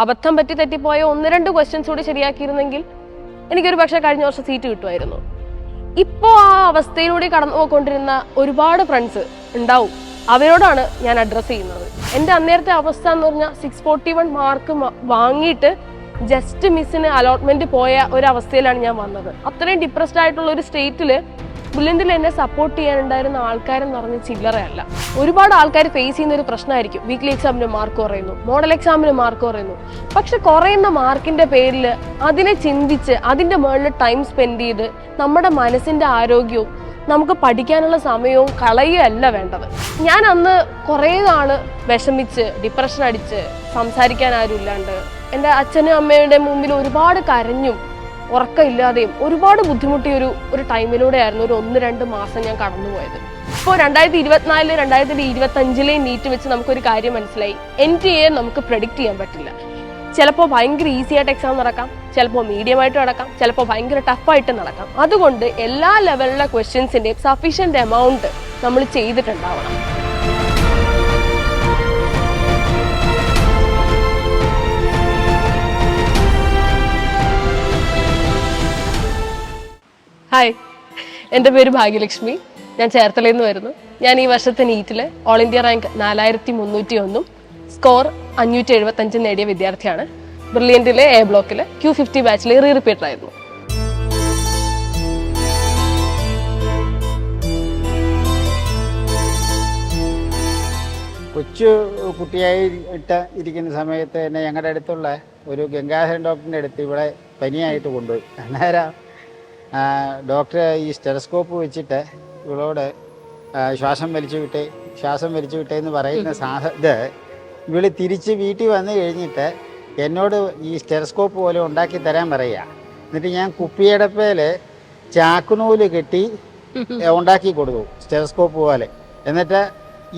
അബദ്ധം പറ്റി തെറ്റിപ്പോയ 1-2 ക്വസ്റ്റ്യൻസ് കൂടി ശരിയാക്കിയിരുന്നെങ്കിൽ എനിക്കൊരു പക്ഷേ കഴിഞ്ഞ വർഷം സീറ്റ് കിട്ടുമായിരുന്നു. ഇപ്പോൾ ആ അവസ്ഥയിലൂടെ കടന്നു പോയിക്കൊണ്ടിരുന്ന ഒരുപാട് ഫ്രണ്ട്സ് ഉണ്ടാവും. അവരോടാണ് ഞാൻ അഡ്രസ്സ് ചെയ്യുന്നത്. എൻ്റെ അന്നേരത്തെ അവസ്ഥ എന്ന് പറഞ്ഞാൽ 641 മാർക്ക് വാങ്ങിയിട്ട് ജസ്റ്റ് മിസ്സിന് അലോട്ട്മെന്റ് പോയ ഒരവസ്ഥയിലാണ് ഞാൻ വന്നത്. അത്രയും ഡിപ്രസ്ഡ് ആയിട്ടുള്ള ഒരു സ്റ്റേറ്റിൽ ബുള്ളറ്റിൽ എന്നെ സപ്പോർട്ട് ചെയ്യാനുണ്ടായിരുന്ന ആൾക്കാരെന്ന് പറഞ്ഞ് ചില്ലറയല്ല. ഒരുപാട് ആൾക്കാർ ഫേസ് ചെയ്യുന്ന ഒരു പ്രശ്നമായിരിക്കും. വീക്ക്ലി എക്സാമിന് മാർക്ക് കുറയുന്നു, മോഡൽ എക്സാമിന് മാർക്ക് കുറയുന്നു. പക്ഷെ കുറയുന്ന മാർക്കിന്റെ പേരിൽ അതിനെ ചിന്തിച്ച് അതിന്റെ മുകളിൽ ടൈം സ്പെൻഡ് ചെയ്ത് നമ്മുടെ മനസ്സിന്റെ ആരോഗ്യവും നമുക്ക് പഠിക്കാനുള്ള സമയവും കളയുകയല്ല വേണ്ടത്. ഞാൻ അന്ന് കുറേ നാള് വിഷമിച്ച് ഡിപ്രഷൻ അടിച്ച് സംസാരിക്കാൻ ആരും ഇല്ലാണ്ട് എൻ്റെ അച്ഛനും അമ്മയുടെ മുമ്പിൽ ഒരുപാട് കരഞ്ഞും ഉറക്കമില്ലാതെയും ഒരുപാട് ബുദ്ധിമുട്ടിയ ഒരു ടൈമിലൂടെയായിരുന്നു ഒരു 1-2 മാസം ഞാൻ കടന്നുപോയത്. ഇപ്പോൾ 2024 2025 നീറ്റ് വെച്ച് നമുക്കൊരു കാര്യം മനസ്സിലായി. NTA നമുക്ക് പ്രെഡിക്റ്റ് ചെയ്യാൻ പറ്റില്ല. ചിലപ്പോൾ ഭയങ്കര ഈസി ആയിട്ട് എക്സാം നടക്കാം, ചിലപ്പോൾ മീഡിയം ആയിട്ട് നടക്കാം, ചിലപ്പോൾ ഭയങ്കര ടഫായിട്ട് നടക്കാം. അതുകൊണ്ട് എല്ലാ ലെവലിലെ ക്വസ്റ്റ്യൻസിൻ്റെയും സഫീഷ്യൻ്റ് എമൗണ്ട് നമ്മൾ ചെയ്തിട്ടുണ്ടാവണം. ഹായ്, എൻ്റെ പേര് ഭാഗ്യലക്ഷ്മി. ഞാൻ ചേർത്തലയിൽ നിന്ന് വരുന്നു. ഞാൻ ഈ വർഷത്തെ നീറ്റിൽ ഓൾ ഇന്ത്യ റാങ്ക് 4301 സ്കോർ 575 നേടിയ വിദ്യാർത്ഥിയാണ്. ബ്രില്യൻറ്റിലെ A ബ്ലോക്കിൽ Q50 ബാച്ചിൽ റിപ്പീറ്റർ ആയിരുന്നു. കൊച്ചു കുട്ടിയായിട്ട് ഇരിക്കുന്ന സമയത്ത് തന്നെ ഞങ്ങളുടെ അടുത്തുള്ള ഒരു ഗംഗാധരൻ ഡോക്ടറിൻ്റെ അടുത്ത് ഇവിടെ പനിയായിട്ട് കൊണ്ടുപോയി. അന്നേരം ഡോക്ടർ ഈ സ്റ്റെറസ്കോപ്പ് വെച്ചിട്ട് ഇവളോട് ശ്വാസം വലിച്ചു വിട്ടേ എന്ന് പറയുന്ന ഇത് ഇവള് തിരിച്ച് വീട്ടിൽ വന്നു കഴിഞ്ഞിട്ട് എന്നോട് ഈ സ്റ്റെറസ്കോപ്പ് പോലെ ഉണ്ടാക്കി തരാൻ പറയുക. എന്നിട്ട് ഞാൻ കുപ്പിയടപ്പേൽ ചാക്കുനൂല് കെട്ടി ഉണ്ടാക്കി കൊടുത്തു സ്റ്റെറസ്കോപ്പ് പോലെ. എന്നിട്ട്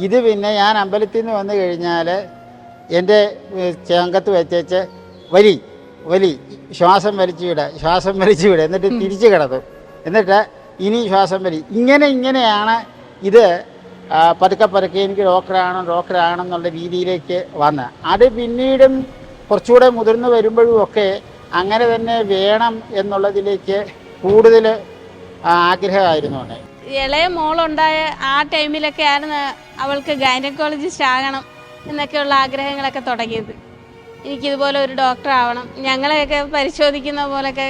ഇത് പിന്നെ ഞാൻ അമ്പലത്തിൽ നിന്ന് വന്നു കഴിഞ്ഞാൽ എൻ്റെ ചേങ്കത്ത് വെച്ചേച്ച് വലി ശ്വാസം വലിച്ചു വിട എന്നിട്ട് തിരിച്ചു കിടത്തും. എന്നിട്ട് ഇനി ശ്വാസം വലി ഇങ്ങനെയാണ് ഇത് പതുക്കെ എനിക്ക് ഡോക്ടറാണെന്നുള്ള രീതിയിലേക്ക് വന്ന് അത് പിന്നീടും കുറച്ചുകൂടെ മുതിർന്നു വരുമ്പോഴും ഒക്കെ അങ്ങനെ തന്നെ വേണം എന്നുള്ളതിലേക്ക് കൂടുതൽ ആഗ്രഹമായിരുന്നു. ഇളയ മോളുണ്ടായ ആ ടൈമിലൊക്കെ ആയിരുന്നു അവൾക്ക് ഗൈനക്കോളജിസ്റ്റ് ആകണം എന്നൊക്കെയുള്ള ആഗ്രഹങ്ങളൊക്കെ തുടങ്ങിയത്. എനിക്കിതുപോലെ ഒരു ഡോക്ടർ ആവണം, ഞങ്ങളെയൊക്കെ പരിശോധിക്കുന്ന പോലൊക്കെ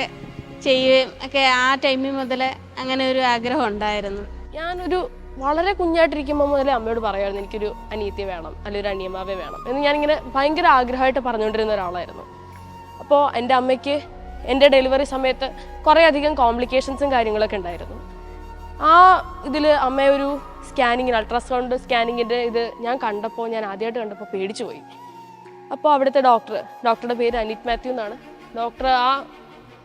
ചെയ്യുകയും ഒക്കെ ആ ടൈമിൽ മുതൽ അങ്ങനെ ഒരു ആഗ്രഹം ഉണ്ടായിരുന്നു. ഞാനൊരു വളരെ കുഞ്ഞായിട്ടിരിക്കുമ്പോൾ മുതലേ അമ്മയോട് പറയുമായിരുന്നു എനിക്കൊരു അനിയത്തി വേണം, അല്ലെങ്കിൽ ഒരു അനിയമാവേ വേണം എന്ന്. ഞാനിങ്ങനെ ഭയങ്കര ആഗ്രഹമായിട്ട് പറഞ്ഞുകൊണ്ടിരുന്ന ഒരാളായിരുന്നു. അപ്പോൾ എൻ്റെ അമ്മയ്ക്ക് എൻ്റെ ഡെലിവറി സമയത്ത് കുറേ അധികം കോംപ്ലിക്കേഷൻസും കാര്യങ്ങളൊക്കെ ഉണ്ടായിരുന്നു. ആ ഇതിൽ അമ്മയെ ഒരു സ്കാനിങ്ങിന് അൾട്രാസൗണ്ട് സ്കാനിങ്ങിൻ്റെ ഇത് ഞാൻ ആദ്യമായിട്ട് കണ്ടപ്പോൾ പേടിച്ചു പോയി. അപ്പോൾ അവിടുത്തെ ഡോക്ടറുടെ പേര് അനിറ്റ് മാത്യു എന്നാണ്. ഡോക്ടർ ആ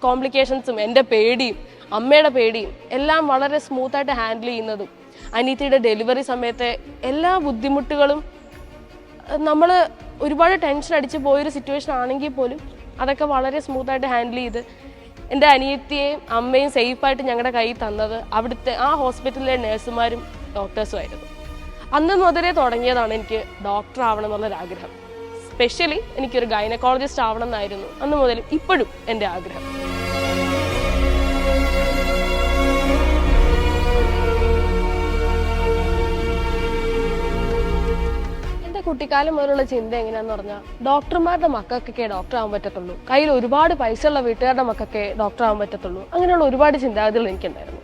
കോംപ്ലിക്കേഷൻസും എൻ്റെ പേടിയും അമ്മയുടെ പേടിയും എല്ലാം വളരെ സ്മൂത്തായിട്ട് ഹാൻഡിൽ ചെയ്യുന്നതും അനീത്തിയുടെ ഡെലിവറി സമയത്തെ എല്ലാ ബുദ്ധിമുട്ടുകളും നമ്മൾ ഒരുപാട് ടെൻഷൻ അടിച്ച് പോയൊരു സിറ്റുവേഷൻ ആണെങ്കിൽ പോലും അതൊക്കെ വളരെ സ്മൂത്തായിട്ട് ഹാൻഡിൽ ചെയ്ത് എൻ്റെ അനിയത്തിയെയും അമ്മയും സേഫായിട്ട് ഞങ്ങളുടെ കയ്യിൽ തന്നത് അവിടുത്തെ ആ ഹോസ്പിറ്റലിലെ നഴ്സുമാരും ഡോക്ടേഴ്സും ആയിരുന്നു. അന്ന് മുതലേ തുടങ്ങിയതാണ് എനിക്ക് ഡോക്ടർ ആവണം എന്നുള്ളൊരാഗ്രഹം. സ്പെഷ്യലി എനിക്കൊരു ഗൈനക്കോളജിസ്റ്റ് ആവണം എന്നായിരുന്നു അന്ന് മുതലും ഇപ്പോഴും എൻ്റെ ആഗ്രഹം. എൻ്റെ കുട്ടിക്കാലം മുതലുള്ള ചിന്ത എങ്ങനെയാന്ന് പറഞ്ഞാൽ ഡോക്ടർമാരുടെ മക്കൾക്കൊക്കെ ഡോക്ടർ ആവാൻ പറ്റത്തുള്ളൂ, കയ്യിൽ ഒരുപാട് പൈസ ഉള്ള വീട്ടുകാരുടെ മക്കൾക്ക് ഡോക്ടർ ആവാൻ പറ്റത്തുള്ളൂ, അങ്ങനെയുള്ള ഒരുപാട് ചിന്താഗതികൾ എനിക്കുണ്ടായിരുന്നു.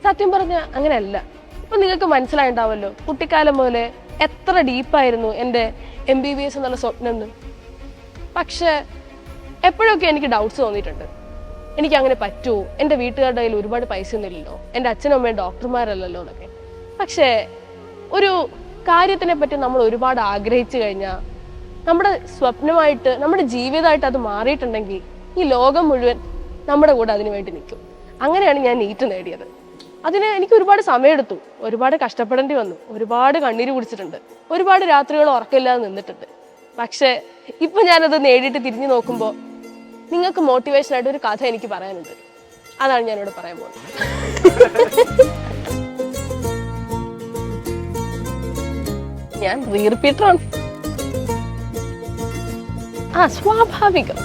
സത്യം പറഞ്ഞാൽ അങ്ങനെയല്ല. ഇപ്പം നിങ്ങൾക്ക് മനസ്സിലായിട്ടുണ്ടാവല്ലോ കുട്ടിക്കാലം മുതലേ എത്ര ഡീപ്പായിരുന്നു എൻ്റെ MBBS എന്നുള്ള സ്വപ്നം എന്ന്. പക്ഷെ എപ്പോഴൊക്കെ എനിക്ക് ഡൗട്ട്സ് തോന്നിയിട്ടുണ്ട്, എനിക്കങ്ങനെ പറ്റുമോ, എൻ്റെ വീട്ടുകാരുടെ കയ്യിൽ ഒരുപാട് പൈസ ഒന്നുമില്ലല്ലോ, എൻ്റെ അച്ഛനും അമ്മയും ഡോക്ടർമാരല്ലല്ലോ എന്നൊക്കെ. പക്ഷേ ഒരു കാര്യത്തിനെ പറ്റി നമ്മൾ ഒരുപാട് ആഗ്രഹിച്ചു കഴിഞ്ഞാൽ നമ്മുടെ സ്വപ്നമായിട്ട് നമ്മുടെ ജീവിതമായിട്ട് അത് മാറിയിട്ടുണ്ടെങ്കിൽ ഈ ലോകം മുഴുവൻ നമ്മുടെ കൂടെ അതിനു വേണ്ടി നിൽക്കും. അങ്ങനെയാണ് ഞാൻ നീറ്റ് നേടിയത്. അതിന് എനിക്ക് ഒരുപാട് സമയമെടുത്തു, ഒരുപാട് കഷ്ടപ്പെടേണ്ടി വന്നു, ഒരുപാട് കണ്ണീര് കുടിച്ചിട്ടുണ്ട്, ഒരുപാട് രാത്രികൾ ഉറക്കമില്ലാതെ നിന്നിട്ടുണ്ട്. പക്ഷെ ഇപ്പൊ ഞാനത് നേടിയിട്ട് തിരിഞ്ഞു നോക്കുമ്പോൾ നിങ്ങൾക്ക് മോട്ടിവേഷനായിട്ട് ഒരു കഥ എനിക്ക് പറയാനുണ്ട്. അതാണ് ഞാനിവിടെ പറയാൻ പോകുന്നത്. ഞാൻ റിപ്പീറ്ററാണ്. സ്വാഭാവികം.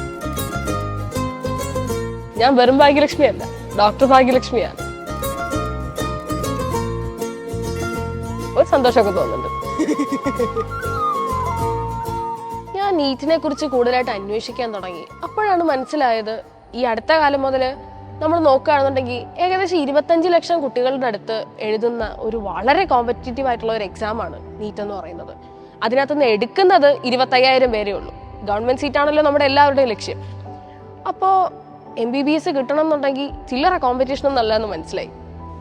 ഞാൻ വെറും ഭാഗ്യലക്ഷ്മിയല്ല, ഡോക്ടർ ഭാഗ്യലക്ഷ്മിയാണ്. ഒരു സന്തോഷമൊക്കെ തോന്നുന്നുണ്ട്. ഞാൻ നീറ്റിനെ കുറിച്ച് കൂടുതലായിട്ട് അന്വേഷിക്കാൻ തുടങ്ങി. അപ്പോഴാണ് മനസ്സിലായത്, ഈ അടുത്ത കാലം മുതൽ നമ്മൾ നോക്കുകയാണെന്നുണ്ടെങ്കിൽ ഏകദേശം 25 ലക്ഷം കുട്ടികളുടെ അടുത്ത് എഴുതുന്ന ഒരു വളരെ കോമ്പറ്റീറ്റീവ് ആയിട്ടുള്ള ഒരു എക്സാമാണ് നീറ്റ് എന്ന് പറയുന്നത്. അതിനകത്തുനിന്ന് എടുക്കുന്നത് 25,000 പേരേ ഉള്ളൂ. ഗവൺമെന്റ് സീറ്റാണല്ലോ നമ്മുടെ എല്ലാവരുടെയും ലക്ഷ്യം. അപ്പോൾ MBBS കിട്ടണം എന്നുണ്ടെങ്കിൽ ചില്ലറ കോമ്പറ്റീഷൻ ഒന്നല്ല എന്ന് മനസ്സിലായി.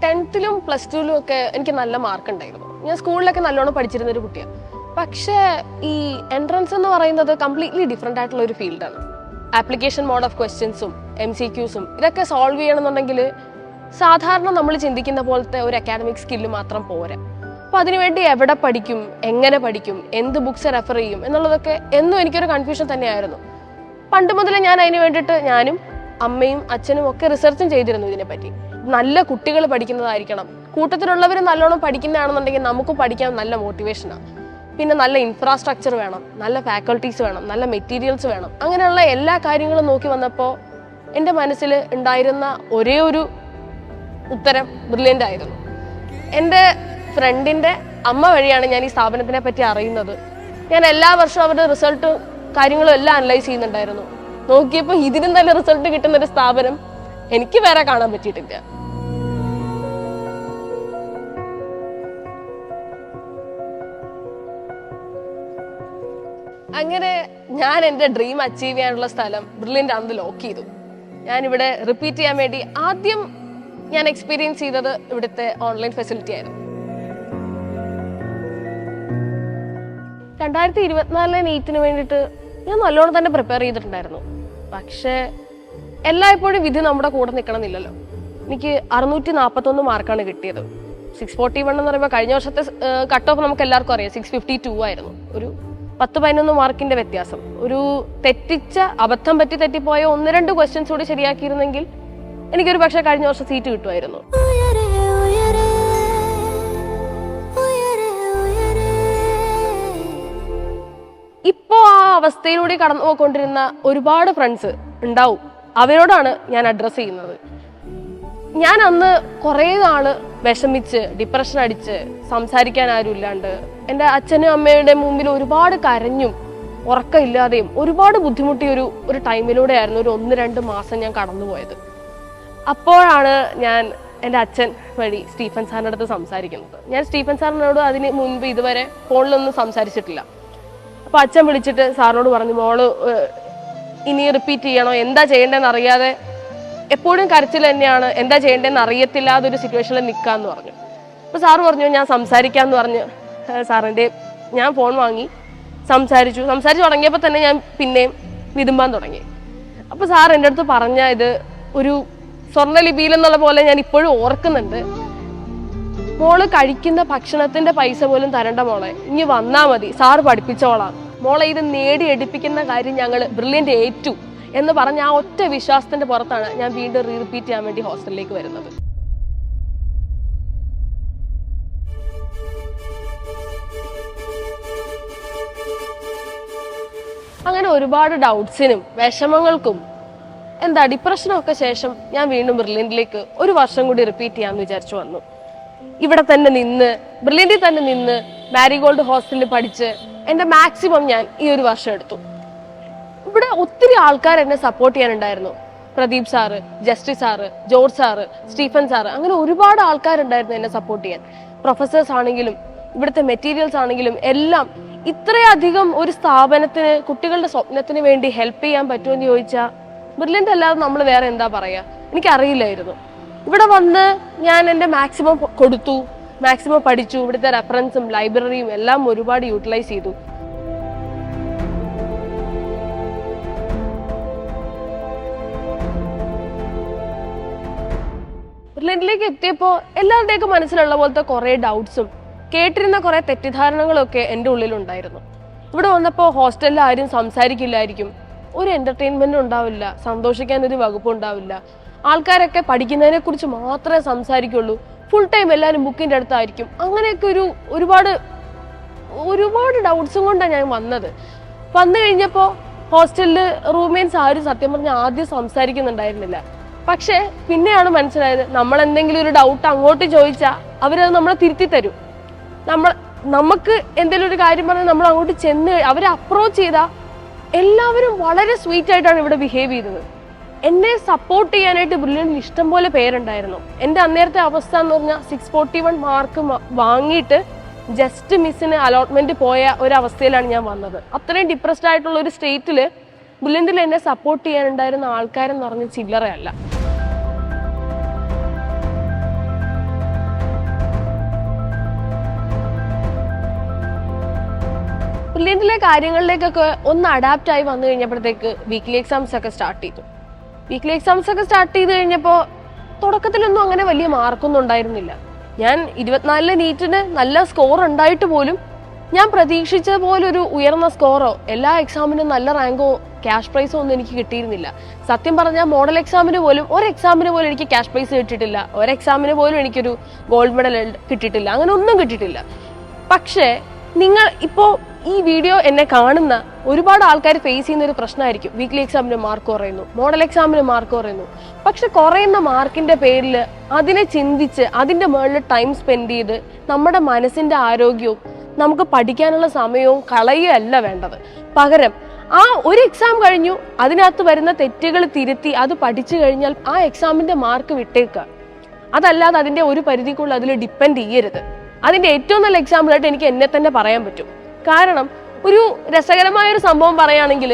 10th-ലും +2-ലും ഒക്കെ എനിക്ക് നല്ല മാർക്ക് ഉണ്ടായിരുന്നു. ഞാൻ സ്കൂളിലൊക്കെ നല്ലോണം പഠിച്ചിരുന്ന ഒരു കുട്ടിയാണ്. പക്ഷേ ഈ എൻട്രൻസ് എന്ന് പറയുന്നത് കംപ്ലീറ്റ്ലി ഡിഫറെൻ്റ് ആയിട്ടുള്ള ഒരു ഫീൽഡാണ്. ആപ്ലിക്കേഷൻ മോഡ് ഓഫ് ക്വസ്റ്റ്യൻസും MCQസും ഇതൊക്കെ സോൾവ് ചെയ്യണമെന്നുണ്ടെങ്കിൽ സാധാരണ നമ്മൾ ചിന്തിക്കുന്ന പോലത്തെ ഒരു അക്കാഡമിക് സ്കില്ല് മാത്രം പോരാ. അപ്പോൾ അതിനുവേണ്ടി എവിടെ പഠിക്കും, എങ്ങനെ പഠിക്കും, എന്ത് ബുക്സ് റെഫർ ചെയ്യും എന്നുള്ളതൊക്കെ എന്നും എനിക്കൊരു കൺഫ്യൂഷൻ തന്നെയായിരുന്നു. പണ്ട് മുതലേ ഞാൻ അതിന് വേണ്ടിയിട്ട് ഞാനും അമ്മയും അച്ഛനും ഒക്കെ റിസർച്ചും ചെയ്തിരുന്നു ഇതിനെപ്പറ്റി. നല്ല കുട്ടികൾ പഠിക്കുന്നതായിരിക്കണം, കൂട്ടത്തിലുള്ളവർ നല്ലോണം പഠിക്കുന്നതാണെന്നുണ്ടെങ്കിൽ നമുക്കും പഠിക്കാൻ നല്ല മോട്ടിവേഷനാണ്. പിന്നെ നല്ല ഇൻഫ്രാസ്ട്രക്ചർ വേണം, നല്ല ഫാക്കൽറ്റീസ് വേണം, നല്ല മെറ്റീരിയൽസ് വേണം. അങ്ങനെയുള്ള എല്ലാ കാര്യങ്ങളും നോക്കി വന്നപ്പോൾ എൻ്റെ മനസ്സിൽ ഉണ്ടായിരുന്ന ഒരേ ഒരു ഉത്തരം ബ്രില്യൻ്റ് ആയിരുന്നു. എൻ്റെ ഫ്രണ്ടിൻ്റെ അമ്മ വഴിയാണ് ഞാൻ ഈ സ്ഥാപനത്തിനെ പറ്റി അറിയുന്നത്. ഞാൻ എല്ലാ വർഷവും അവരുടെ റിസൾട്ട് കാര്യങ്ങളും എല്ലാം അനലൈസ് ചെയ്യുന്നുണ്ടായിരുന്നു. നോക്കിയപ്പോൾ ഇതിനും നല്ല റിസൾട്ട് കിട്ടുന്ന ഒരു സ്ഥാപനം എനിക്ക് വേറെ കാണാൻ പറ്റിയിട്ടില്ല. അങ്ങനെ ഞാൻ എൻ്റെ ഡ്രീം അച്ചീവ് ചെയ്യാനുള്ള സ്ഥലം ബ്രില്യൻ്റ് ആണെന്ന് ലോക്ക് ചെയ്തു. ഞാനിവിടെ റിപ്പീറ്റ് ചെയ്യാൻ വേണ്ടി ആദ്യം ഞാൻ എക്സ്പീരിയൻസ് ചെയ്തത് ഇവിടുത്തെ ഓൺലൈൻ ഫെസിലിറ്റി ആയിരുന്നു. 2024 നീറ്റിന് വേണ്ടിയിട്ട് ഞാൻ നല്ലോണം തന്നെ പ്രിപ്പയർ ചെയ്തിട്ടുണ്ടായിരുന്നു. പക്ഷേ എല്ലായ്പ്പോഴും വിധി നമ്മുടെ കൂടെ നിൽക്കണമെന്നില്ലല്ലോ. എനിക്ക് 641 മാർക്കാണ് കിട്ടിയത്. 641 എന്ന് പറയുമ്പോൾ കഴിഞ്ഞ വർഷത്തെ കട്ട് ഓഫ് നമുക്ക് എല്ലാവർക്കും അറിയാം, 652 ആയിരുന്നു. ഒരു 10-11 മാർക്കിന്റെ വ്യത്യാസം. ഒരു അബദ്ധം പറ്റി തെറ്റിപ്പോയ 1-2 ക്വസ്റ്റ്യൻസ് കൂടി ശരിയാക്കിയിരുന്നെങ്കിൽ എനിക്കൊരു പക്ഷേ കഴിഞ്ഞ വർഷം സീറ്റ് കിട്ടുമായിരുന്നു. ഇപ്പോ ആ അവസ്ഥയിലൂടെ കടന്നു പോയിക്കൊണ്ടിരുന്ന ഒരുപാട് ഫ്രണ്ട്സ് ഉണ്ടാവും. അവരോടാണ് ഞാൻ അഡ്രസ്സ് ചെയ്യുന്നത്. ഞാൻ അന്ന് കുറേ നാള് വിഷമിച്ച് ഡിപ്രഷൻ അടിച്ച് സംസാരിക്കാൻ ആരും ഇല്ലാണ്ട് എൻ്റെ അച്ഛനും അമ്മയുടെ മുമ്പിൽ ഒരുപാട് കരഞ്ഞും ഉറക്കമില്ലാതെയും ഒരുപാട് ബുദ്ധിമുട്ടിയ ഒരു ടൈമിലൂടെയായിരുന്നു ഒരു 1-2 മാസം ഞാൻ കടന്നുപോയത്. അപ്പോഴാണ് ഞാൻ എൻ്റെ അച്ഛൻ വഴി സ്റ്റീഫൻ സാറിൻ്റെ അടുത്ത് സംസാരിക്കുന്നത്. ഞാൻ സ്റ്റീഫൻ സാറിനോട് അതിന് മുൻപ് ഇതുവരെ ഫോണിലൊന്നും സംസാരിച്ചിട്ടില്ല. അപ്പോൾ അച്ഛൻ വിളിച്ചിട്ട് സാറിനോട് പറഞ്ഞു, മോള് ഇനി റിപ്പീറ്റ് ചെയ്യണോ, എന്താ ചെയ്യേണ്ടതെന്ന് അറിയാതെ എപ്പോഴും കരച്ചിൽ തന്നെയാണ്, എന്താ ചെയ്യേണ്ടതെന്ന് അറിയത്തില്ല, അതൊരു സിറ്റുവേഷനിൽ നിൽക്കാമെന്ന് പറഞ്ഞു. അപ്പോൾ സാറ് പറഞ്ഞു ഞാൻ സംസാരിക്കാമെന്ന് പറഞ്ഞ് സാറിൻ്റെ ഞാൻ ഫോൺ വാങ്ങി സംസാരിച്ചു തുടങ്ങിയപ്പോൾ തന്നെ ഞാൻ പിന്നെയും വിതുമ്പാൻ തുടങ്ങി. അപ്പോൾ സാർ എൻ്റെ അടുത്ത് പറഞ്ഞ ഇത് ഒരു സ്വർണ്ണലിപിയിൽ എന്നുള്ള പോലെ ഞാൻ ഇപ്പോഴും ഓർക്കുന്നുണ്ട്. മോള് കഴിക്കുന്ന ഭക്ഷണത്തിന്റെ പൈസ പോലും തരണ്ട മോളെ, ഇനി വന്നാ മതി, സാറ് പഠിപ്പിച്ചോളാം, മോളെ ഇത് നേടിയെടുപ്പിക്കുന്ന കാര്യം ഞങ്ങൾ ബ്രില്യൻ്റ് ഏറ്റു എന്ന് പറഞ്ഞ ആ ഒറ്റ വിശ്വാസത്തിന്റെ പുറത്താണ് ഞാൻ വീണ്ടും റിപ്പീറ്റ് ചെയ്യാൻ വേണ്ടി ഹോസ്റ്റലിലേക്ക് വരുന്നത്. അങ്ങനെ ഒരുപാട് ഡൗട്ട്സിനും വിഷമങ്ങൾക്കും ഡിപ്രഷനും ഒക്കെ ശേഷം ഞാൻ വീണ്ടും ബ്രില്യൻ്റിലേക്ക് ഒരു വർഷം കൂടി റിപ്പീറ്റ് ചെയ്യാമെന്ന് വിചാരിച്ചു വന്നു. ഇവിടെ തന്നെ നിന്ന് ബ്രില്യൻ്റിൽ തന്നെ നിന്ന് മാരിഗോൾഡ് ഹോസ്റ്റലിൽ പഠിച്ച് എൻ്റെ മാക്സിമം ഞാൻ ഈ ഒരു വർഷം എടുത്തു. ഇവിടെ ഒത്തിരി ആൾക്കാർ എന്നെ സപ്പോർട്ട് ചെയ്യാനുണ്ടായിരുന്നു. Pradeep sir, justice sir, George sir, Stephen sir, അങ്ങനെ ഒരുപാട് ആൾക്കാരുണ്ടായിരുന്നു എന്നെ സപ്പോർട്ട് ചെയ്യാൻ. പ്രൊഫസേഴ്സ് ആണെങ്കിലും ഇവിടുത്തെ മെറ്റീരിയൽസ് ആണെങ്കിലും എല്ലാം. ഇത്രയധികം ഒരു സ്ഥാപനത്തിന് കുട്ടികളുടെ സ്വപ്നത്തിന് വേണ്ടി ഹെൽപ്പ് ചെയ്യാൻ പറ്റുമെന്ന് ചോദിച്ചാൽ ബ്രില്യൻ്റ് അല്ലാതെ നമ്മൾ വേറെ എന്താ പറയുക, എനിക്കറിയില്ലായിരുന്നു. ഇവിടെ വന്ന് ഞാൻ എൻ്റെ മാക്സിമം കൊടുത്തു, മാക്സിമം പഠിച്ചു. ഇവിടുത്തെ റെഫറൻസും ലൈബ്രറിയും എല്ലാം ഒരുപാട് യൂട്ടിലൈസ് ചെയ്തു. ബ്രില്യൻ്റിലേക്ക് എത്തിയപ്പോൾ എല്ലാവരുടെയൊക്കെ മനസ്സിലുള്ള പോലത്തെ കുറേ ഡൗട്ട്സും കേട്ടിരുന്ന കുറേ തെറ്റിദ്ധാരണകളൊക്കെ എൻ്റെ ഉള്ളിലുണ്ടായിരുന്നു. ഇവിടെ വന്നപ്പോൾ ഹോസ്റ്റലിൽ ആരും സംസാരിക്കില്ലായിരിക്കും, ഒരു എൻ്റർടൈൻമെൻറ്റും ഉണ്ടാവില്ല, സന്തോഷിക്കാൻ ഒരു വകുപ്പും ഉണ്ടാവില്ല, ആൾക്കാരൊക്കെ പഠിക്കുന്നതിനെ കുറിച്ച് മാത്രമേ സംസാരിക്കുള്ളൂ, ഫുൾ ടൈം എല്ലാവരും ബുക്കിൻ്റെ അടുത്തായിരിക്കും. അങ്ങനെയൊക്കെ ഒരുപാട് ഡൗട്ട്സും കൊണ്ടാണ് ഞാൻ വന്നു കഴിഞ്ഞപ്പോൾ ഹോസ്റ്റലിൽ റൂംമേറ്റ്സ് ആരും സത്യം പറഞ്ഞാൽ ആദ്യം സംസാരിക്കുന്നുണ്ടായിരുന്നില്ല. പക്ഷേ പിന്നെയാണ് മനസ്സിലായത്, നമ്മൾ എന്തെങ്കിലും ഒരു ഡൗട്ട് അങ്ങോട്ട് ചോദിച്ചാൽ അവരത് നമ്മളെ തിരുത്തി തരും. നമുക്ക് എന്തെങ്കിലും ഒരു കാര്യം പറഞ്ഞാൽ നമ്മൾ അങ്ങോട്ട് ചെന്ന് അവരെ അപ്രോച്ച് ചെയ്താൽ എല്ലാവരും വളരെ സ്വീറ്റ് ആയിട്ടാണ് ഇവിടെ ബിഹേവ് ചെയ്തത്. എന്നെ സപ്പോർട്ട് ചെയ്യാനായിട്ട് ബ്രില്യൻറ്റിൽ ഇഷ്ടംപോലെ പേരുണ്ടായിരുന്നു. എൻ്റെ അന്നേരത്തെ അവസ്ഥ എന്ന് പറഞ്ഞാൽ 641 മാർക്ക് വാങ്ങിയിട്ട് ജസ്റ്റ് മിസ്സിന് അലോട്ട്മെന്റ് പോയ ഒരവസ്ഥയിലാണ് ഞാൻ വന്നത്. അത്രയും ഡിപ്രസ്ഡ് ആയിട്ടുള്ള ഒരു സ്റ്റേറ്റിൽ ബ്രില്യൻറ്റിൽ എന്നെ സപ്പോർട്ട് ചെയ്യാനുണ്ടായിരുന്ന ആൾക്കാരെന്ന് പറഞ്ഞ് ചില്ലറയല്ല. ബ്രില്യൻറ്റിലെ കാര്യങ്ങളിലേക്കൊക്കെ ഒന്ന് അഡാപ്റ്റ് ആയി വന്നു കഴിഞ്ഞപ്പോഴത്തേക്ക് വീക്ക്ലി എക്സാംസ് ഒക്കെ സ്റ്റാർട്ട് ചെയ്തു. വീക്ക്ലി എക്സാംസ് ഒക്കെ സ്റ്റാർട്ട് ചെയ്ത് കഴിഞ്ഞപ്പോൾ തുടക്കത്തിലൊന്നും അങ്ങനെ വലിയ മാർക്കൊന്നും ഉണ്ടായിരുന്നില്ല. ഞാൻ 24 നീറ്റിന് നല്ല സ്കോർ ഉണ്ടായിട്ട് പോലും ഞാൻ പ്രതീക്ഷിച്ച പോലൊരു ഉയർന്ന സ്കോറോ എല്ലാ എക്സാമിനും നല്ല റാങ്കോ ക്യാഷ് പ്രൈസോ ഒന്നും എനിക്ക് കിട്ടിയിരുന്നില്ല. സത്യം പറഞ്ഞാൽ മോഡൽ എക്സാമിന് പോലും എനിക്ക് ക്യാഷ് പ്രൈസ് കിട്ടിയിട്ടില്ല. ഒരു എക്സാമിന് പോലും എനിക്കൊരു ഗോൾഡ് മെഡൽ കിട്ടിയിട്ടില്ല. അങ്ങനെ ഒന്നും കിട്ടിയിട്ടില്ല. പക്ഷേ നിങ്ങൾ ഇപ്പോൾ ഈ വീഡിയോ എന്നെ കാണുന്ന ഒരുപാട് ആൾക്കാർ ഫേസ് ചെയ്യുന്ന ഒരു പ്രശ്നമായിരിക്കും, വീക്ക്ലി എക്സാമിന് മാർക്ക് കുറയുന്നു, മോഡൽ എക്സാമിന് മാർക്ക് കുറയുന്നു. പക്ഷെ കുറയുന്ന മാർക്കിന്റെ പേരിൽ അതിനെ ചിന്തിച്ച് അതിന്റെ മുകളിൽ ടൈം സ്പെൻഡ് ചെയ്ത് നമ്മുടെ മനസ്സിന്റെ ആരോഗ്യവും നമുക്ക് പഠിക്കാനുള്ള സമയവും കളയുകയല്ല വേണ്ടത്. പകരം ആ ഒരു എക്സാം കഴിഞ്ഞു, അതിനകത്ത് വരുന്ന തെറ്റുകൾ തിരുത്തി അത് പഠിച്ചു കഴിഞ്ഞാൽ ആ എക്സാമിന്റെ മാർക്ക് വിട്ടേക്കുക. അതല്ലാതെ അതിന്റെ ഒരു പരിധിക്കുള്ള അതിൽ ഡിപ്പെൻഡ് ചെയ്യരുത്. അതിന്റെ ഏറ്റവും നല്ല എക്സാമ്പിളായിട്ട് എനിക്ക് എന്നെ തന്നെ പറയാൻ പറ്റും. കാരണം ഒരു രസകരമായൊരു സംഭവം പറയുകയാണെങ്കിൽ,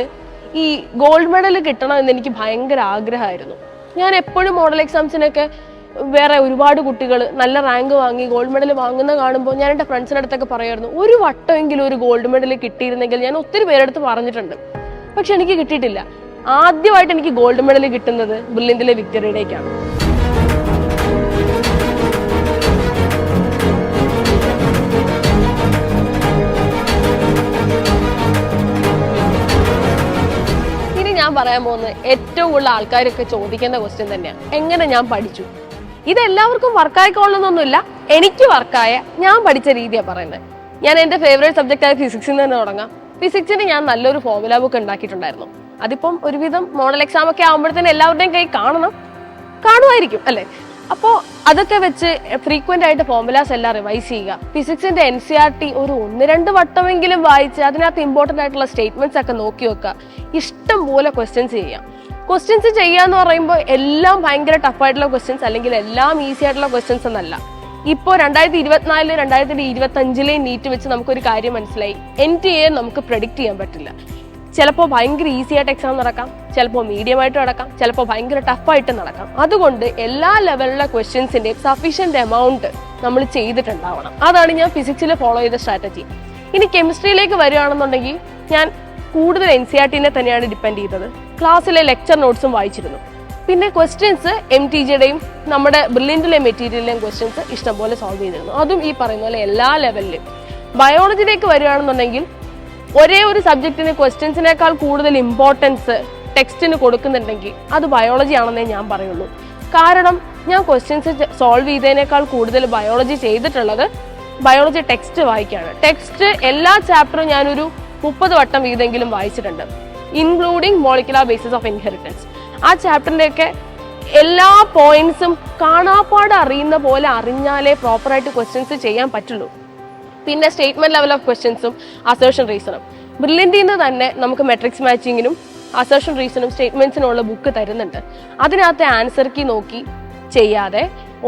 ഈ ഗോൾഡ് മെഡൽ കിട്ടണം എന്ന് എനിക്ക് ഭയങ്കര ആഗ്രഹമായിരുന്നു. ഞാൻ എപ്പോഴും മോഡൽ എക്സാംസിനൊക്കെ വേറെ ഒരുപാട് കുട്ടികൾ നല്ല റാങ്ക് വാങ്ങി ഗോൾഡ് മെഡൽ വാങ്ങുന്ന കാണുമ്പോൾ ഞാൻ എൻ്റെ ഫ്രണ്ട്സിൻ്റെ അടുത്തൊക്കെ പറയുമായിരുന്നു, ഒരു വട്ടമെങ്കിലും ഒരു ഗോൾഡ് മെഡൽ കിട്ടിയിരുന്നെങ്കിൽ. ഞാൻ ഒത്തിരി പേരെടുത്ത് പറഞ്ഞിട്ടുണ്ട്, പക്ഷെ എനിക്ക് കിട്ടിയിട്ടില്ല. ആദ്യമായിട്ട് എനിക്ക് ഗോൾഡ് മെഡൽ കിട്ടുന്നത് ബ്രില്യൻറ്റിലെ വിക്ടറി ഡേക്കാണ്. ഞാൻ പറയാൻ പോകുന്നത് ഏറ്റവും കൂടുതൽ ആൾക്കാരൊക്കെ ചോദിക്കുന്ന ക്വസ്റ്റ്യൻ തന്നെയാണ്, എങ്ങനെ ഞാൻ പഠിച്ചു. ഇതെല്ലാവർക്കും വർക്കായിക്കൊള്ളുന്നൊന്നുമില്ല. എനിക്ക് വർക്കായ ഞാൻ പഠിച്ച രീതിയാണ് പറയുന്നത്. ഞാൻ എൻ്റെ ഫേവറേറ്റ് സബ്ജക്റ്റ് ആയ ഫിസിക്സിൽ തന്നെ തുടങ്ങാം. ഫിസിക്സിന് ഞാൻ നല്ലൊരു ഫോർമുല ബുക്ക് ഉണ്ടാക്കിയിട്ടുണ്ടായിരുന്നു. അതിപ്പം ഒരുവിധം മോഡൽ എക്സാം ഒക്കെ ആകുമ്പോഴത്തേനും എല്ലാവരുടെയും കൈ കാണുമായിരിക്കും അല്ലേ. അപ്പോൾ അതൊക്കെ വെച്ച് ഫ്രീക്വന്റ് ആയിട്ട് ഫോർമുലാസ് എല്ലാം റിവൈസ് ചെയ്യുക. ഫിസിക്സിന്റെ NCERT ഒരു 1-2 വട്ടമെങ്കിലും വായിച്ച് അതിനകത്ത് ഇമ്പോർട്ടൻ്റ് ആയിട്ടുള്ള സ്റ്റേറ്റ്മെന്റ്സ് ഒക്കെ നോക്കി വെക്കുക. ഇഷ്ടം പോലെ ക്വസ്റ്റ്യൻസ് ചെയ്യാം. ക്വസ്റ്റ്യൻസ് ചെയ്യാന്ന് പറയുമ്പോൾ എല്ലാം ഭയങ്കര ടഫായിട്ടുള്ള ക്വസ്റ്റ്യൻസ് അല്ലെങ്കിൽ എല്ലാം ഈസി ആയിട്ടുള്ള ക്വസ്റ്റ്യൻസ് എന്നല്ല. ഇപ്പോൾ 2024 2025 നീറ്റ് വെച്ച് നമുക്കൊരു കാര്യം മനസ്സിലായി, NTA നമുക്ക് പ്രെഡിക്റ്റ് ചെയ്യാൻ പറ്റില്ല. ചിലപ്പോൾ ഭയങ്കര ഈസി ആയിട്ട് എക്സാം നടക്കാം, ചിലപ്പോൾ മീഡിയം ആയിട്ട് നടക്കാം, ചിലപ്പോൾ ഭയങ്കര ടഫായിട്ട് നടക്കാം. അതുകൊണ്ട് എല്ലാ ലെവലിലുള്ള ക്വസ്റ്റ്യൻസിൻ്റെയും സഫീഷ്യൻ്റ് എമൗണ്ട് നമ്മൾ ചെയ്തിട്ടുണ്ടാവണം. അതാണ് ഞാൻ ഫിസിക്സിൽ ഫോളോ ചെയ്ത സ്ട്രാറ്റജി. ഇനി കെമിസ്ട്രിയിലേക്ക് വരികയാണെന്നുണ്ടെങ്കിൽ ഞാൻ കൂടുതൽ NCERT-നെ തന്നെയാണ് ഡിപ്പെൻഡ് ചെയ്തത്. ക്ലാസ്സിലെ ലെക്ചർ നോട്ട്സും വായിച്ചിരുന്നു. പിന്നെ ക്വസ്റ്റ്യൻസ് MTGയുടെയും നമ്മുടെ ബ്രില്യൻറ്റിലെ മെറ്റീരിയലിലെയും ക്വസ്റ്റ്യൻസ് ഇഷ്ടംപോലെ സോൾവ് ചെയ്തിരുന്നു. അതും ഈ പറയുന്ന പോലെ എല്ലാ ലെവലിലും. ബയോളജിയിലേക്ക് വരികയാണെന്നുണ്ടെങ്കിൽ ഒരേ ഒരു സബ്ജക്റ്റിന് ക്വസ്റ്റ്യൻസിനേക്കാൾ കൂടുതൽ ഇമ്പോർട്ടൻസ് ടെക്സ്റ്റിന് കൊടുക്കുന്നുണ്ടെങ്കിൽ അത് ബയോളജി ആണെന്നേ ഞാൻ പറയുള്ളൂ. കാരണം ഞാൻ ക്വസ്റ്റ്യൻസ് സോൾവ് ചെയ്തതിനേക്കാൾ കൂടുതൽ ബയോളജി ചെയ്തിട്ടുള്ളത് ബയോളജി ടെക്സ്റ്റ് വായിക്കുകയാണ്. ടെക്സ്റ്റ് എല്ലാ ചാപ്റ്ററും ഞാനൊരു 30 വട്ടം വീതെങ്കിലും വായിച്ചിട്ടുണ്ട്, including molecular basis of inheritance. ആ ചാപ്റ്ററിൻ്റെയൊക്കെ എല്ലാ പോയിന്റ്സും കാണാപ്പാട് അറിയുന്ന പോലെ അറിഞ്ഞാലേ പ്രോപ്പറായിട്ട് ക്വസ്റ്റ്യൻസ് ചെയ്യാൻ പറ്റുള്ളൂ. പിന്നെ സ്റ്റേറ്റ്മെന്റ് ലെവൽ ഓഫ് ക്വസ്റ്റ്യൻസും അസേർഷൻ റീസണും ബ്രില്യൻറ്റിൽ നിന്ന് തന്നെ നമുക്ക് മെട്രിക്സ് മാച്ചിങ്ങിനും അസേർഷൻ റീസണും സ്റ്റേറ്റ്മെന്റ്സിനുള്ള ബുക്ക് തരുന്നുണ്ട്. അതിനകത്തെ ആൻസർ കീ നോക്കി ചെയ്യാതെ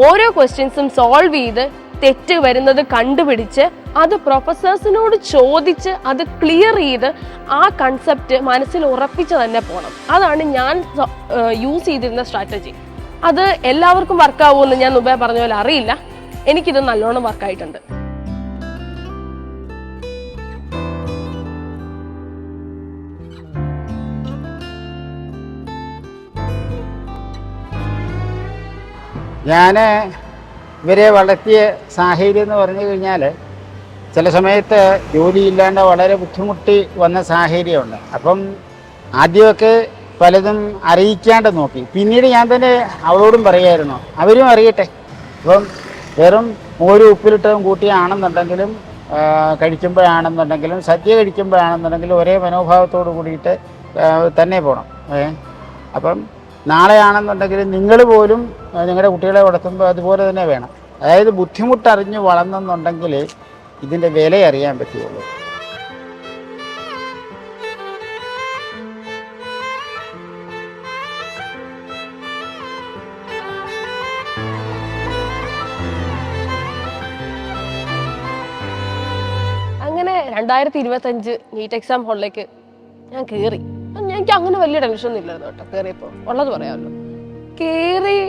ഓരോ ക്വസ്റ്റ്യൻസും സോൾവ് ചെയ്ത് തെറ്റ് വരുന്നത് കണ്ടുപിടിച്ച് അത് പ്രൊഫസേഴ്സിനോട് ചോദിച്ച് അത് ക്ലിയർ ചെയ്ത് ആ കൺസെപ്റ്റ് മനസ്സിൽ ഉറപ്പിച്ച് തന്നെ പോകണം. അതാണ് ഞാൻ യൂസ് ചെയ്തിരുന്ന സ്ട്രാറ്റജി. അത് എല്ലാവർക്കും വർക്കാവുമെന്ന് ഞാൻ മുമ്പേ പറഞ്ഞ പോലെ അറിയില്ല. എനിക്കിത് നല്ലോണം വർക്കായിട്ടുണ്ട്. ഞാൻ ഇവരെ വളർത്തിയ സാഹചര്യം എന്ന് പറഞ്ഞു കഴിഞ്ഞാൽ ചില സമയത്ത് ജോലിയില്ലാണ്ട് വളരെ ബുദ്ധിമുട്ടി വന്ന സാഹചര്യമുണ്ട്. അപ്പം ആദ്യമൊക്കെ പലതും അറിയിക്കാണ്ട് നോക്കി. പിന്നീട് ഞാൻ തന്നെ അവളോടും പറയായിരുന്നു, അവരും അറിയട്ടെ. അപ്പം വെറും മോരും ഉപ്പിലിട്ടതും കഴിക്കുമ്പോഴാണെന്നുണ്ടെങ്കിലും സദ്യ കഴിക്കുമ്പോഴാണെന്നുണ്ടെങ്കിലും ഒരേ മനോഭാവത്തോട് കൂടിയിട്ട് തന്നെ പോകണം. അപ്പം നാളെയാണെന്നുണ്ടെങ്കിൽ നിങ്ങൾ പോലും നിങ്ങളുടെ കുട്ടികളെ വളർത്തുമ്പോൾ അതുപോലെ തന്നെ വേണം. അതായത് ബുദ്ധിമുട്ടറിഞ്ഞ് വളർന്നെന്നുണ്ടെങ്കിൽ ഇതിൻ്റെ വില അറിയാൻ പറ്റുള്ളൂ. അങ്ങനെ 2025 നീറ്റ് എക്സാം ഹാളിലേക്ക് ഞാൻ കയറി. എനിക്ക് അങ്ങനെ വലിയ ടെൻഷനൊന്നും ഇല്ലായിരുന്നു കേട്ടോ. കയറിയപ്പോൾ ഉള്ളത് പറയാമല്ലോ. കയറി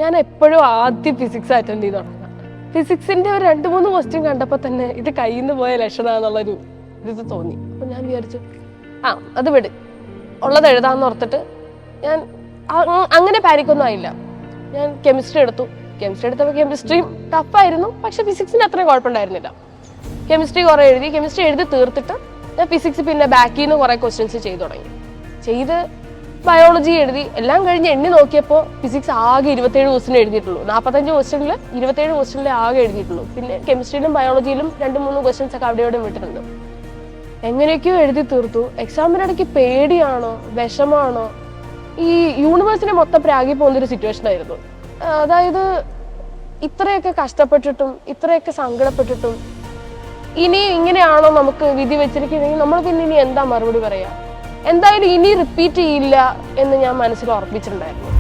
ഞാൻ എപ്പോഴും ആദ്യം ഫിസിക്സ് അറ്റൻഡ് ചെയ്ത് തുടങ്ങാം. ഫിസിക്സിന്റെ ഒരു 2-3 ക്വസ്റ്റ്യൻ കണ്ടപ്പോൾ തന്നെ ഇത് കയ്യിൽ നിന്ന് പോയ ലക്ഷണമാണെന്നുള്ളൊരു ഇത് തോന്നി. അപ്പം ഞാൻ വിചാരിച്ചു അത് വിട്, ഉള്ളത് എഴുതാമെന്ന് ഓർത്തിട്ട് ഞാൻ അങ്ങനെ പാനിക്കൊന്നും ആയില്ല. ഞാൻ കെമിസ്ട്രി എടുത്തപ്പോൾ കെമിസ്ട്രിയും ടഫായിരുന്നു, പക്ഷെ ഫിസിക്സിന് അത്രയും കുഴപ്പമുണ്ടായിരുന്നില്ല. കെമിസ്ട്രി കുറേ എഴുതി തീർത്തിട്ട് ഞാൻ ഫിസിക്സ് പിന്നെ ബാക്കിൽ നിന്ന് കുറേ ക്വസ്റ്റ്യൻസ് ചെയ്ത് തുടങ്ങി. ബയോളജി എഴുതി എല്ലാം കഴിഞ്ഞ് എണ്ണി നോക്കിയപ്പോൾ ഫിസിക്സ് ആകെ 27 ക്വസ്റ്റ്യൻ എഴുതിയിട്ടുള്ളൂ. 45 ക്വസ്റ്റ്യനിൽ 27 ക്വസ്റ്റ്യനിലെ ആകെ എഴുതിയിട്ടുള്ളൂ. പിന്നെ കെമിസ്ട്രിയിലും ബയോളജിയിലും 2-3 ക്വസ്റ്റ്യൻസ് ഒക്കെ അവിടെ വിട്ടിട്ടുണ്ട്. എങ്ങനെയൊക്കെയോ എഴുതി തീർത്തു. എക്സാമിനിടയ്ക്ക് പേടിയാണോ വിഷമാണോ ഈ യൂണിവേഴ്സിനെ മൊത്തം പ്രാഗി പോകുന്നൊരു സിറ്റുവേഷൻ ആയിരുന്നു. അതായത് ഇത്രയൊക്കെ കഷ്ടപ്പെട്ടിട്ടും ഇത്രയൊക്കെ സങ്കടപ്പെട്ടിട്ടും ഇനി ഇങ്ങനെയാണോ നമുക്ക് വിധി വെച്ചിരിക്കുന്നെങ്കിൽ നമ്മൾ പിന്നെ ഇനി എന്താ മറുപടി പറയാ? എന്തായാലും ഇനി റിപ്പീറ്റ് ചെയ്യില്ല എന്ന് ഞാൻ മനസ്സിൽ ഉറപ്പിച്ചിട്ടുണ്ടായിരുന്നു.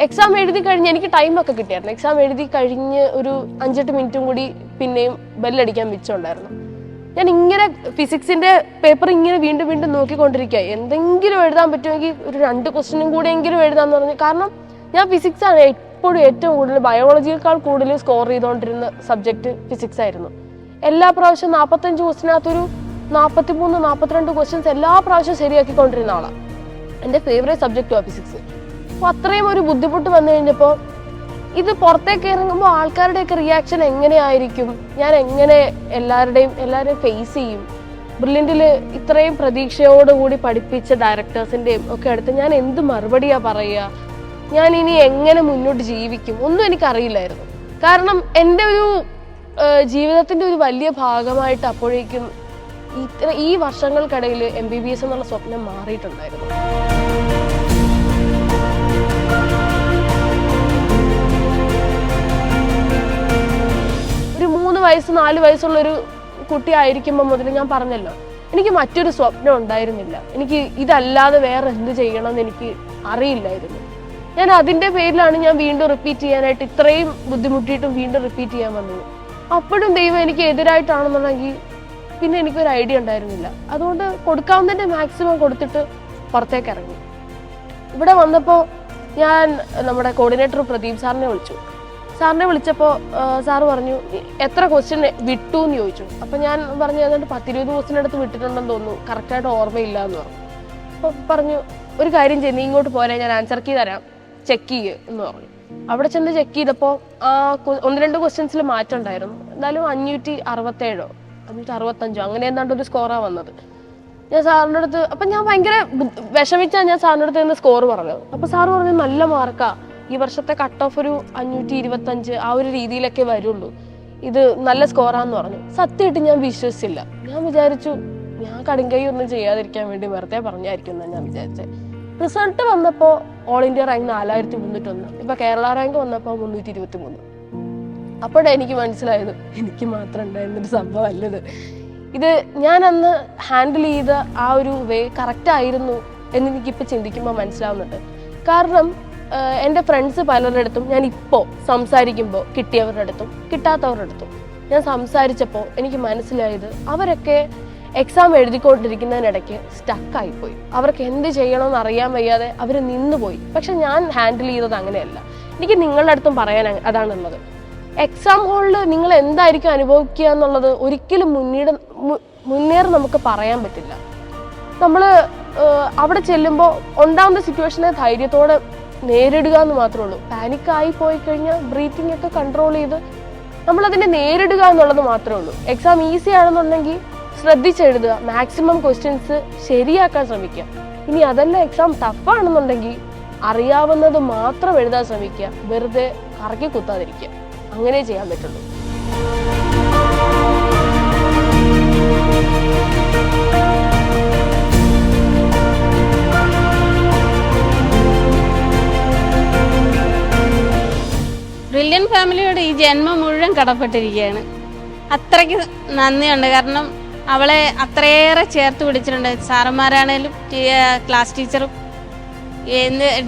എക്സാം എഴുതി കഴിഞ്ഞ് എനിക്ക് ടൈമൊക്കെ കിട്ടിയായിരുന്നു. എക്സാം എഴുതി കഴിഞ്ഞ് ഒരു 5-8 മിനിറ്റും കൂടി പിന്നെയും ബെല്ലടിക്കാൻ മിച്ചമുണ്ടായിരുന്നു. ഞാൻ ഇങ്ങനെ ഫിസിക്സിന്റെ പേപ്പർ ഇങ്ങനെ വീണ്ടും വീണ്ടും നോക്കിക്കൊണ്ടിരിക്കുക. എന്തെങ്കിലും എഴുതാൻ പറ്റുമെങ്കിൽ ഒരു 2 ക്വസ്റ്റ്യനും കൂടെ എങ്കിലും എഴുതാന്ന് പറഞ്ഞു. കാരണം ഞാൻ ഫിസിക്സ് ആണ് എപ്പോഴും ഏറ്റവും കൂടുതൽ, ബയോളജിയേക്കാൾ കൂടുതൽ സ്കോർ ചെയ്തുകൊണ്ടിരുന്ന സബ്ജക്ട് ഫിസിക്സ് ആയിരുന്നു. എല്ലാ പ്രാവശ്യം 45 ക്വസ്റ്റിനകത്തൊരു 43-42 ക്വസ്റ്റ്യൻസ് എല്ലാ പ്രാവശ്യവും ശരിയാക്കിക്കൊണ്ടിരുന്ന ആളാണ്. എൻ്റെ ഫേവറേറ്റ് സബ്ജക്റ്റുമാണ് ഫിസിക്സ്. അപ്പോൾ അത്രയും ഒരു ബുദ്ധിമുട്ട് വന്നു കഴിഞ്ഞപ്പോൾ ഇത് പുറത്തേക്ക് ഇറങ്ങുമ്പോൾ ആൾക്കാരുടെയൊക്കെ റിയാക്ഷൻ എങ്ങനെയായിരിക്കും, ഞാൻ എങ്ങനെ എല്ലാവരെയും ഫേസ് ചെയ്യും, ബ്രില്യൻറ്റിൽ ഇത്രയും പ്രതീക്ഷയോടുകൂടി പഠിപ്പിച്ച ഡയറക്ടേഴ്സിൻ്റെയും ഒക്കെ അടുത്ത് ഞാൻ എന്ത് മറുപടിയാണ് പറയുക, ഞാൻ ഇനി എങ്ങനെ മുന്നോട്ട് ജീവിക്കും, ഒന്നും എനിക്കറിയില്ലായിരുന്നു. കാരണം എൻ്റെ ഒരു ജീവിതത്തിൻ്റെ ഒരു വലിയ ഭാഗമായിട്ട് അപ്പോഴേക്കും ഈ വർഷങ്ങൾക്കിടയിൽ MBBS എന്നുള്ള സ്വപ്നം മാറിയിട്ടുണ്ടായിരുന്നു. ഒരു 3 വയസ്സ് 4 വയസ്സുള്ളൊരു കുട്ടിയായിരിക്കുമ്പോൾ മുതൽ ഞാൻ പറഞ്ഞല്ലോ, എനിക്ക് മറ്റൊരു സ്വപ്നം ഉണ്ടായിരുന്നില്ല. എനിക്ക് ഇതല്ലാതെ വേറെ എന്ത് ചെയ്യണമെന്ന് എനിക്ക് അറിയില്ലായിരുന്നു. ഞാൻ അതിൻ്റെ പേരിലാണ് ഞാൻ വീണ്ടും റിപ്പീറ്റ് ചെയ്യാനായിട്ട് ഇത്രയും ബുദ്ധിമുട്ടിയിട്ടും വീണ്ടും റിപ്പീറ്റ് ചെയ്യാൻ വന്നത്. അപ്പോഴും ദൈവം എനിക്ക് എതിരായിട്ടാണെന്നുണ്ടെങ്കിൽ പിന്നെ എനിക്കൊരു ഐഡിയ ഉണ്ടായിരുന്നില്ല. അതുകൊണ്ട് കൊടുക്കാവുന്നതിൻ്റെ മാക്സിമം കൊടുത്തിട്ട് പുറത്തേക്ക് ഇറങ്ങി. ഇവിടെ വന്നപ്പോൾ ഞാൻ നമ്മുടെ കോർഡിനേറ്റർ പ്രദീപ് സാറിനെ വിളിച്ചപ്പോൾ സാറ് പറഞ്ഞു എത്ര ക്വസ്റ്റ്യൻ വിട്ടു എന്ന് ചോദിച്ചു. അപ്പം ഞാൻ പറഞ്ഞു ഏതാണ്ട് 10-20 ക്വസ്റ്റ്യൻ അടുത്ത് വിട്ടിട്ടുണ്ടെന്ന് തോന്നുന്നു, കറക്റ്റായിട്ട് ഓർമ്മയില്ല എന്ന് പറഞ്ഞു. അപ്പോൾ പറഞ്ഞു ഒരു കാര്യം ചെയ്യും, നീ ഇങ്ങോട്ട് പോരെ, ഞാൻ ആൻസർ കീ തരാം, ചെക്ക് ചെയ്യുക എന്ന് പറഞ്ഞു. അവിടെ ചെന്ന് ചെക്ക് ചെയ്തപ്പോൾ 1-2 ക്വസ്റ്റ്യൻസിൽ മാറ്റം ഉണ്ടായിരുന്നു. എന്തായാലും 567 565 അങ്ങനെ എന്താണ്ട് ഒരു സ്കോറാണ് വന്നത്. ഞാൻ സാറിൻ്റെ അടുത്ത് അപ്പം ഞാൻ ഭയങ്കര വിഷമിച്ചാണ് ഞാൻ സാറിൻ്റെ അടുത്ത് നിന്ന് സ്കോർ പറഞ്ഞത്. അപ്പോൾ സാറ് പറഞ്ഞു നല്ല മാർക്കാ, ഈ വർഷത്തെ കട്ട് ഓഫ് ഒരു 525 ആ ഒരു രീതിയിലൊക്കെ വരുള്ളൂ, ഇത് നല്ല സ്കോറാന്ന് പറഞ്ഞു. സത്യമായിട്ട് ഞാൻ വിശ്വസിച്ചില്ല. ഞാൻ വിചാരിച്ചു ഞാൻ കടുങ്കൈ ഒന്നും ചെയ്യാതിരിക്കാൻ വേണ്ടി വെറുതെ പറഞ്ഞായിരിക്കും എന്നാണ് ഞാൻ വിചാരിച്ചത്. റിസൾട്ട് വന്നപ്പോൾ ഓൾ ഇന്ത്യ റാങ്ക് 4301, ഇപ്പം കേരള റാങ്ക് വന്നപ്പോൾ 323. അപ്പോഴാണ് എനിക്ക് മനസ്സിലായത് എനിക്ക് മാത്രം ഉണ്ടായിരുന്നൊരു സംഭവം അല്ലത്. ഇത് ഞാൻ അന്ന് ഹാൻഡിൽ ചെയ്ത ആ ഒരു വേ കറക്റ്റായിരുന്നു എന്ന് എനിക്കിപ്പോൾ ചിന്തിക്കുമ്പോൾ മനസ്സിലാവുന്നുണ്ട്. കാരണം എൻ്റെ ഫ്രണ്ട്സ് പലരുടെ അടുത്തും ഞാൻ ഇപ്പോൾ സംസാരിക്കുമ്പോൾ കിട്ടിയവരുടെ അടുത്തും കിട്ടാത്തവരുടെ അടുത്തും ഞാൻ സംസാരിച്ചപ്പോൾ എനിക്ക് മനസ്സിലായത് അവരൊക്കെ എക്സാം എഴുതിക്കൊണ്ടിരിക്കുന്നതിനിടയ്ക്ക് സ്റ്റക്കായിപ്പോയി. അവർക്ക് എന്ത് ചെയ്യണമെന്ന് അറിയാൻ വയ്യാതെ അവർ നിന്നുപോയി. പക്ഷെ ഞാൻ ഹാൻഡിൽ ചെയ്തത് അങ്ങനെയല്ല. എനിക്ക് നിങ്ങളുടെ അടുത്തും പറയാൻ അതാണുള്ളത്. എക്സാം ഹാളിൽ നിങ്ങൾ എന്തായിരിക്കും അനുഭവിക്കുക എന്നുള്ളത് ഒരിക്കലും മുന്നേറി നമുക്ക് പറയാൻ പറ്റില്ല. നമ്മൾ അവിടെ ചെല്ലുമ്പോൾ ഉണ്ടാവുന്ന സിറ്റുവേഷനെ ധൈര്യത്തോടെ നേരിടുക എന്ന് മാത്രമേ ഉള്ളൂ. പാനിക്കായി പോയി കഴിഞ്ഞാൽ ബ്രീത്തിങ് ഒക്കെ കൺട്രോൾ ചെയ്ത് നമ്മളതിനെ നേരിടുക എന്നുള്ളത് മാത്രമേ ഉള്ളൂ. എക്സാം ഈസി ആണെന്നുണ്ടെങ്കിൽ ശ്രദ്ധിച്ചെഴുതുക, മാക്സിമം ക്വസ്റ്റ്യൻസ് ശരിയാക്കാൻ ശ്രമിക്കുക. ഇനി അതല്ല എക്സാം ടഫാണെന്നുണ്ടെങ്കിൽ അറിയാവുന്നത് മാത്രം എഴുതാൻ ശ്രമിക്കുക, വെറുതെ കറക്കി കുത്താതിരിക്കുക. അങ്ങനെ ചെയ്യാൻ പറ്റുള്ളൂ. ബ്രില്യൻ ഫാമിലിയോട് ഈ ജന്മം മുഴുവൻ കടപ്പെട്ടിരിക്കുകയാണ്. അത്രയ്ക്ക് നന്ദിയുണ്ട്. കാരണം അവളെ അത്രയേറെ ചേർത്ത് പിടിച്ചിട്ടുണ്ട്. സാറന്മാരാണേലും ക്ലാസ് ടീച്ചറും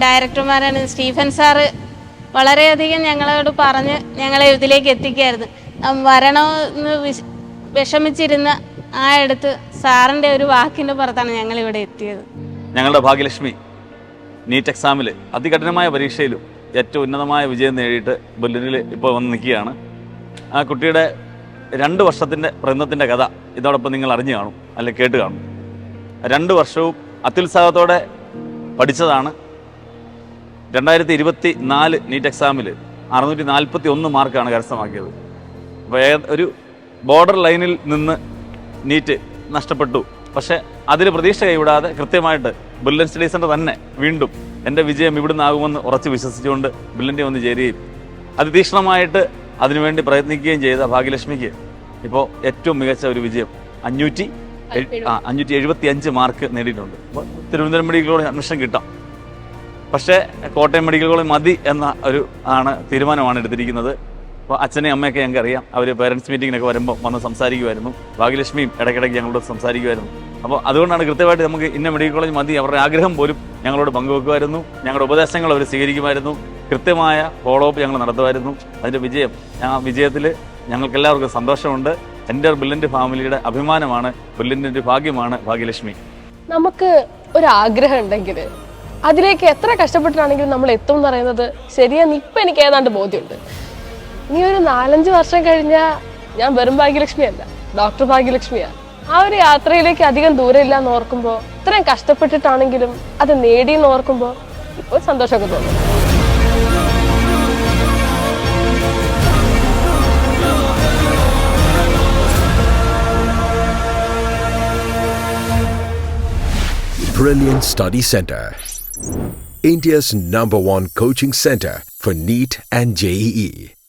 ഡയറക്ടർമാരാണ്. സ്റ്റീഫൻ സാറ് വളരെയധികം ഞങ്ങളോട് പറഞ്ഞ് ഞങ്ങളെ ഇതിലേക്ക് എത്തിക്കായിരുന്നു. വരണമെന്ന് വിഷമിച്ചിരുന്ന ആ എടുത്ത് സാറിൻ്റെ ഒരു വാക്കിൻ്റെ പുറത്താണ് ഞങ്ങളിവിടെ എത്തിയത്. ഞങ്ങളുടെ ഭാഗ്യലക്ഷ്മി നീറ്റ് എക്സാമിൽ അതികഠിനമായ പരീക്ഷയിലും ഏറ്റവും ഉന്നതമായ വിജയം നേടിയിട്ട് ബെർലിനിൽ ഇപ്പോൾ വന്ന് നിൽക്കുകയാണ്. ആ കുട്ടിയുടെ 2 വർഷത്തിൻ്റെ പ്രയത്നത്തിൻ്റെ കഥ ഇതോടൊപ്പം നിങ്ങൾ അറിഞ്ഞു കാണും, അല്ലെങ്കിൽ കേട്ട് കാണും. 2 വർഷവും അത്യുത്സാഹത്തോടെ പഠിച്ചതാണ്. 2024 നീറ്റ് എക്സാമിൽ 641 മാർക്കാണ് കരസ്ഥമാക്കിയത്. അപ്പോൾ ഒരു ബോർഡർ ലൈനിൽ നിന്ന് നീറ്റ് നഷ്ടപ്പെട്ടു. പക്ഷേ അതിൽ പ്രതീക്ഷ കൈവിടാതെ കൃത്യമായിട്ട് ബ്രില്യൻ സ്റ്റഡി സെൻ്റർ തന്നെ വീണ്ടും എൻ്റെ വിജയം ഇവിടുന്ന് ആകുമെന്ന് ഉറച്ച് വിശ്വസിച്ചുകൊണ്ട് ബ്രില്യൻ്റെ വന്ന് ചേരുകയും അതിതീക്ഷ്ണമായിട്ട് അതിനുവേണ്ടി പ്രയത്നിക്കുകയും ചെയ്ത ഭാഗ്യലക്ഷ്മിക്ക് ഇപ്പോൾ ഏറ്റവും മികച്ച ഒരു വിജയം 575 മാർക്ക് നേടിയിട്ടുണ്ട്. അപ്പോൾ തിരുവനന്തപുരം മെഡിക്കൽ കോളേജ് അഡ്മിഷൻ കിട്ടാം. പക്ഷേ കോട്ടയം മെഡിക്കൽ കോളേജ് മതി എന്ന ഒരു തീരുമാനമാണ് എടുത്തിരിക്കുന്നത്. അപ്പോൾ അച്ഛനെയും അമ്മയൊക്കെ ഞങ്ങൾക്ക് അറിയാം. അവർ പേരൻസ് മീറ്റിങ്ങിനൊക്കെ വരുമ്പോൾ വന്ന് സംസാരിക്കുമായിരുന്നു. ഭാഗ്യലക്ഷ്മിയും ഇടയ്ക്കിടയ്ക്ക് ഞങ്ങളോട് സംസാരിക്കുമായിരുന്നു. അപ്പോൾ അതുകൊണ്ടാണ് കൃത്യമായിട്ട് നമുക്ക് ഇന്ന മെഡിക്കൽ കോളേജ് മതി, അവരുടെ ആഗ്രഹം പോലും ഞങ്ങളോട് പങ്കുവെക്കുമായിരുന്നു. ഞങ്ങളുടെ ഉപദേശങ്ങൾ അവർ സ്വീകരിക്കുമായിരുന്നു. കൃത്യമായ ഫോളോ അപ്പ് ഞങ്ങൾ നടത്തുമായിരുന്നു. അതിൻ്റെ വിജയത്തിൽ ഞങ്ങൾക്കെല്ലാവർക്കും സന്തോഷമുണ്ട്. എൻ്റെ ബ്രില്യൻ്റ് ഫാമിലിയുടെ അഭിമാനമാണ്, ബ്രില്യൻ്റിൻ്റെ ഒരു ഭാഗ്യമാണ് ഭാഗ്യലക്ഷ്മി. നമുക്ക് ഒരാഗ്രഹം ഉണ്ടെങ്കിൽ അതിലേക്ക് എത്ര കഷ്ടപ്പെട്ടിട്ടാണെങ്കിലും നമ്മൾ എത്തും എന്ന് പറയുന്നത് ശരിയാണ്. ഇപ്പം എനിക്ക് ഏതാണ്ട് ബോധ്യമുണ്ട്. ഇനി ഒരു 4-5 വർഷം കഴിഞ്ഞാൽ ഞാൻ വെറും ഭാഗ്യലക്ഷ്മിയല്ല, ഡോക്ടർ ഭാഗ്യലക്ഷ്മിയാണ്. ആ ഒരു യാത്രയിലേക്ക് അധികം ദൂരമില്ല എന്ന് ഓർക്കുമ്പോൾ, ഇത്രയും കഷ്ടപ്പെട്ടിട്ടാണെങ്കിലും അത് നേടിയെന്ന് ഓർക്കുമ്പോൾ ഇപ്പോൾ സന്തോഷമൊക്കെ തോന്നും. Brilliant Study Center, India's #1 coaching center for NEET and JEE.